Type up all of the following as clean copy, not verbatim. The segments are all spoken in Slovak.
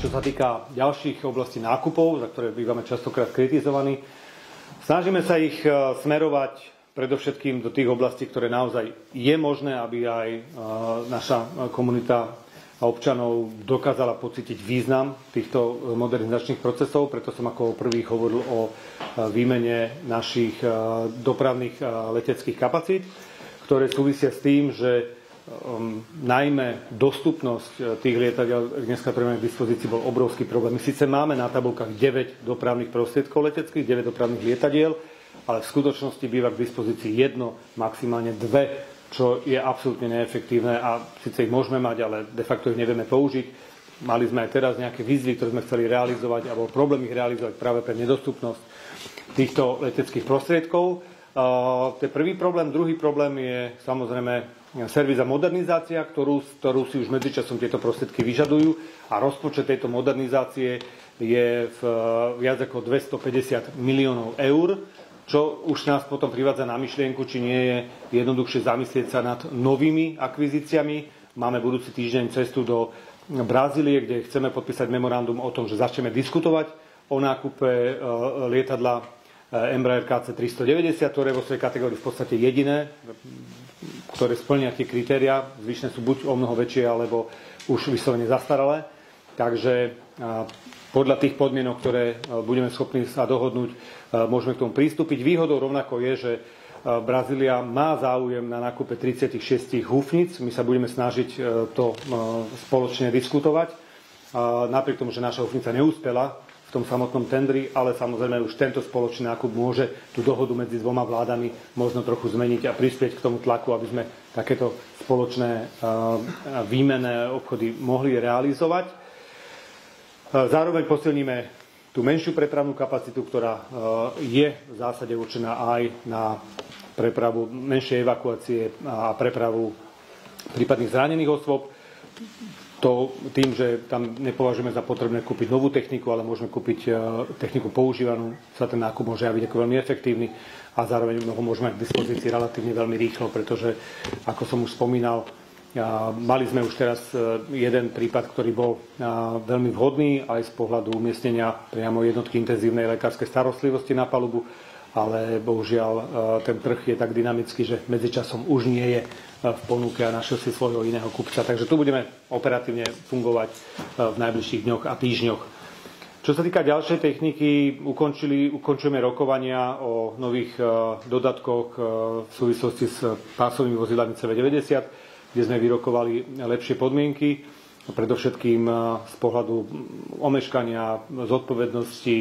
Čo sa týka ďalších oblastí nákupov, za ktoré bývame častokrát kritizovaní, snažíme sa ich smerovať predovšetkým do tých oblastí, ktoré naozaj je možné, aby aj naša komunita a občanov dokázala pocítiť význam týchto modernizačných procesov. Preto som ako prvý hovoril o výmene našich dopravných leteckých kapacít, ktoré súvisia s tým, že najmä dostupnosť tých lietadiel dneska, ktoré máme k dispozícii, bol obrovský problém. My síce máme na tabulkách 9 dopravných prostriedkov leteckých, 9 dopravných lietadiel, ale v skutočnosti býva k dispozícii jedno, maximálne dve, čo je absolútne neefektívne a síce ich môžeme mať, ale de facto ich nevieme použiť. Mali sme aj teraz nejaké výzvy, ktoré sme chceli realizovať, alebo problém ich realizovať práve pre nedostupnosť týchto leteckých prostriedkov. To je prvý problém. Druhý problém je samozrejme servis a modernizácia, ktorú si už medzičasom tieto prostriedky vyžadujú a rozpočet tejto modernizácie je v viac ako 250 miliónov eur, čo už nás potom privádza na myšlienku, či nie je jednoduchšie zamyslieť sa nad novými akvizíciami. Máme budúci týždeň cestu do Brazílie, kde chceme podpísať memorandum o tom, že začneme diskutovať o nákupe lietadla Embraer KC-390, ktoré je vo svojej kategórii v podstate jediné, ktoré splnia tie kritériá. Zvyšné sú buď o mnoho väčšie, alebo už vyslovene zastaralé. Takže podľa tých podmienok, ktoré budeme schopní sa dohodnúť, môžeme k tomu pristúpiť. Výhodou rovnako je, že Brazília má záujem na nákupe 36 húfnic. My sa budeme snažiť to spoločne diskutovať. Napriek tomu, že naša húfnica neúspela v tom samotnom tendri, ale samozrejme už tento spoločný nákup môže tú dohodu medzi dvoma vládami možno trochu zmeniť a prispieť k tomu tlaku, aby sme takéto spoločné výmenné obchody mohli realizovať. Zároveň posilníme tú menšiu prepravnú kapacitu, ktorá je v zásade určená aj na prepravu menšej evakuácie a prepravu prípadných zranených osôb. To tým, že tam nepovažujeme za potrebné kúpiť novú techniku, ale môžeme kúpiť techniku používanú, sa ten nákup môže javiť ako veľmi efektívny a zároveň ho môžeme k dispozícii relatívne veľmi rýchlo, pretože, ako som už spomínal, mali sme už teraz jeden prípad, ktorý bol veľmi vhodný aj z pohľadu umiestnenia priamo jednotky intenzívnej lekárskej starostlivosti na palubu, ale bohužiaľ ten trh je tak dynamický, že medzičasom už nie je v ponuke a našiel si svojho iného kupca. Takže tu budeme operatívne fungovať v najbližších dňoch a týždňoch. Čo sa týka ďalšej techniky, ukončujeme rokovania o nových dodatkoch v súvislosti s pásovými vozidlami CV90, kde sme vyrokovali lepšie podmienky, predovšetkým z pohľadu omeškania, zodpovednosti,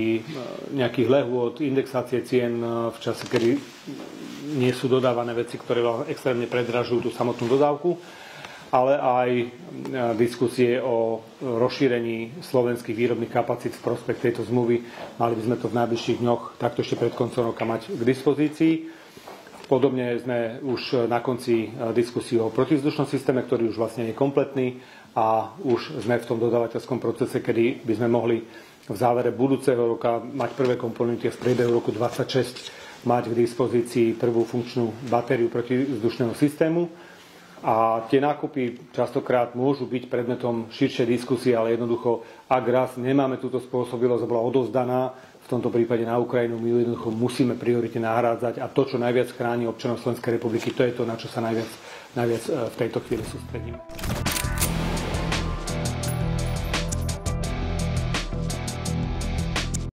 nejakých lehôd, indexácie cien v čase, kedy nie sú dodávané veci, ktoré extrémne predražujú tú samotnú dodávku, ale aj diskusie o rozšírení slovenských výrobných kapacít v prospech tejto zmluvy. Mali by sme to v najbližších dňoch takto ešte pred koncom roka mať k dispozícii. Podobne sme už na konci diskusie o protivzdušnom systéme, ktorý už vlastne je kompletný a už sme v tom dodávateľskom procese, kedy by sme mohli v závere budúceho roka mať prvé komponenty v priebehu roku 2026 mať k dispozícii prvú funkčnú batériu protivzdušného systému. A tie nákupy častokrát môžu byť predmetom širšej diskusie, ale jednoducho, ak raz nemáme túto spôsobilosť, bola odovzdaná, v tomto prípade na Ukrajinu, my ju jednoducho musíme prioritne nahrádzať a to, čo najviac chráni občanov Slovenskej republiky, to je to, na čo sa najviac v tejto chvíli sústredíme.